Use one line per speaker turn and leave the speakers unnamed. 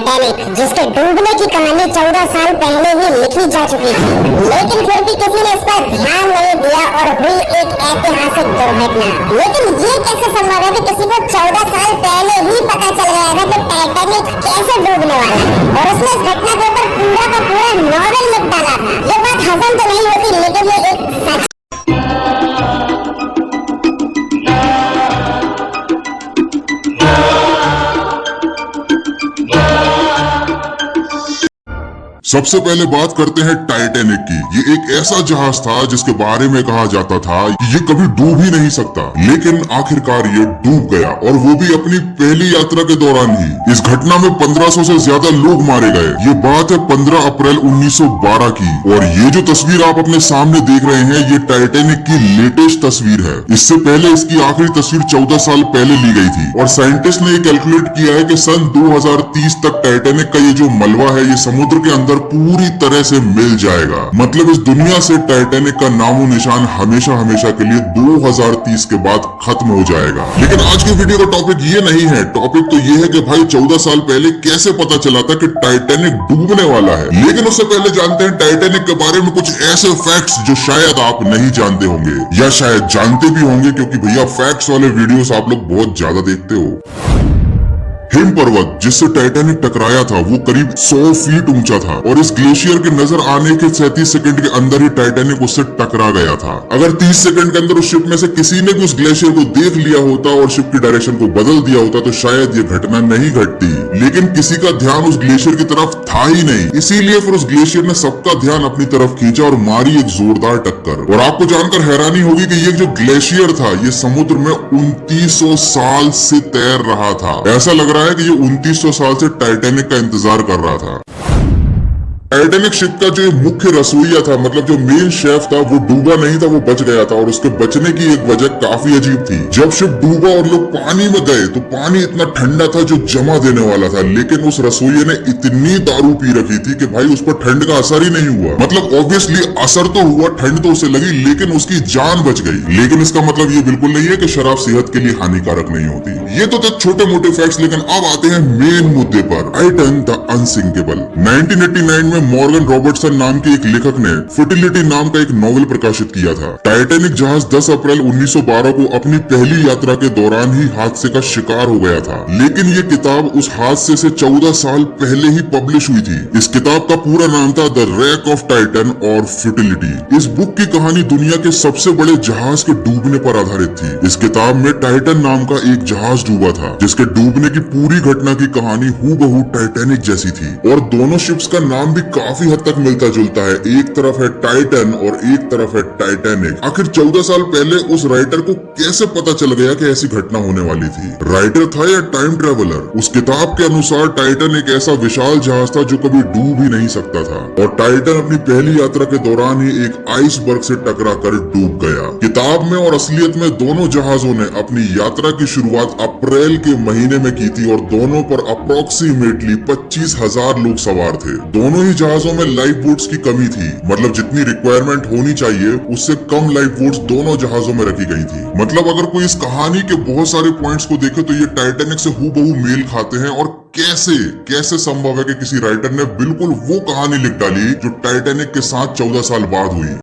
Titanic, जिसके डूबने की कहानी 14 साल पहले ही लिखी जा चुकी थी, लेकिन फिर भी किसी ने इस पर ध्यान नहीं दिया और हुई एक ऐतिहासिक दुर्घटना। लेकिन ये कैसे संभव है कि किसी को 14 साल पहले ही पता चल गया था कि टाइटैनिक कैसे डूबने वाला है, और उसने इस घटना के ऊपर पूरा का पूरा नॉवेल लिख डाला था। ये बात हजम तो नहीं होती, लेकिन ये एक सच।
सबसे पहले बात करते हैं टाइटैनिक की। ये एक ऐसा जहाज था जिसके बारे में कहा जाता था कि ये कभी डूब ही नहीं सकता, लेकिन आखिरकार ये डूब गया, और वो भी अपनी पहली यात्रा के दौरान ही। इस घटना में 1500 से ज्यादा लोग मारे गए। ये बात है 15 अप्रैल 1912 की, और ये जो तस्वीर आप अपने सामने देख रहे हैं, ये टाइटैनिक की लेटेस्ट तस्वीर है। इससे पहले इसकी आखिरी तस्वीर 14 साल पहले ली गई थी, और साइंटिस्ट ने ये कैलकुलेट किया है कि सन 2030 तक टाइटैनिक का ये जो मलबा है, ये समुद्र के अंदर पूरी तरह से मिल जाएगा। मतलब इस दुनिया से टाइटैनिक का नामो निशान हमेशा हमेशा के लिए 2030 के बाद खत्म हो जाएगा। लेकिन आज की वीडियो का टॉपिक ये नहीं है। टॉपिक तो ये है कि भाई 14 साल पहले कैसे पता चला था कि टाइटैनिक डूबने वाला है। लेकिन उससे पहले जानते हैं टाइटैनिक के बारे में कुछ ऐसे फैक्ट्स जो शायद आप नहीं जानते होंगे, या शायद जानते भी होंगे, क्योंकि भैया फैक्ट्स वाले वीडियोस आप लोग बहुत ज्यादा देखते हो। हिम पर्वत जिससे टाइटैनिक टकराया था, वो करीब 100 फीट ऊंचा था, और इस ग्लेशियर के नजर आने के 37 सेकंड के अंदर ही टाइटैनिक उससे टकरा गया था। अगर 30 सेकंड के अंदर उस शिप में से किसी ने भी उस ग्लेशियर को देख लिया होता और शिप की डायरेक्शन को बदल दिया होता तो शायद ये घटना नहीं घटती। लेकिन किसी का ध्यान उस ग्लेशियर की तरफ था ही नहीं, इसीलिए फिर उस ग्लेशियर ने सबका ध्यान अपनी तरफ खींचा और मारी एक जोरदार टक्कर। और आपको जानकर हैरानी होगी कि ये जो ग्लेशियर था, ये समुद्र में 2900 साल से तैर रहा था। ऐसा लग रहा है कि ये 2900 साल से टाइटैनिक का इंतजार कर रहा था। टाइटैनिक शिप का जो मुख्य रसोईया था, मतलब जो मेन शेफ था, वो डूबा नहीं था, वो बच गया था। और उसके बचने की एक वजह काफी अजीब थी। जब शिप डूबा और लोग पानी में गए तो पानी इतना ठंडा था जो जमा देने वाला था, लेकिन उस रसोईये ने इतनी दारू पी रखी थी कि भाई उस पर ठंड का असर ही नहीं हुआ। मतलब ऑब्वियसली असर तो हुआ, ठंड तो उसे लगी, लेकिन उसकी जान बच गई। लेकिन इसका मतलब ये बिल्कुल नहीं है कि शराब सेहत के लिए हानिकारक नहीं होती। ये तो थे छोटे मोटे फैक्ट्स, लेकिन अब आते हैं मेन मुद्दे पर। Titan the unsinkable. 1989 में मॉर्गन रॉबर्टसन नाम के एक लेखक ने फर्टिलिटी नाम का एक नॉवेल प्रकाशित किया था। टाइटैनिक जहाज 10 अप्रैल 1912 को अपनी पहली यात्रा के दौरान ही हादसे का शिकार हो गया था, लेकिन ये किताब उस हादसे से 14 साल पहले ही पब्लिश हुई थी। इस किताब का पूरा नाम था द रैक ऑफ टाइटन और फर्टिलिटी। इस बुक की कहानी दुनिया के सबसे बड़े जहाज के डूबने पर आधारित थी। इस किताब में टाइटन नाम का एक जहाज डूबा था, जिसके डूबने की पूरी घटना की कहानी हूबहू टाइटैनिक जैसी थी, और दोनों शिप्स का नाम भी काफी हद तक मिलता जुलता है। एक तरफ है टाइटन और एक तरफ है टाइटैनिक। आखिर 14 साल पहले उस राइटर को कैसे पता चल गया कि ऐसी घटना होने वाली थी? राइटर था या टाइम ट्रेवलर? उस किताब के अनुसार टाइटन एक ऐसा विशाल जहाज था जो कभी डूब ही नहीं सकता था, और टाइटन अपनी पहली यात्रा के दौरान ही एक आइसबर्ग से टकरा कर डूब गया। किताब में और असलियत में दोनों जहाजों ने अपनी यात्रा की शुरुआत अप्रैल के महीने में की थी, और दोनों पर अप्रोक्सीमेटली 25,000 लोग सवार थे। दोनों ही जहाजों में लाइफ बोट्स की कमी थी, मतलब जितनी रिक्वायरमेंट होनी चाहिए उससे कम लाइफ बोट्स दोनों जहाजों में रखी गई थी। मतलब अगर कोई इस कहानी के बहुत सारे पॉइंट्स को देखे तो ये टाइटैनिक से हूबहू मेल खाते हैं। और कैसे संभव है कि किसी राइटर ने बिल्कुल वो कहानी लिख डाली जो टाइटैनिक के साथ 14 साल बाद हुई।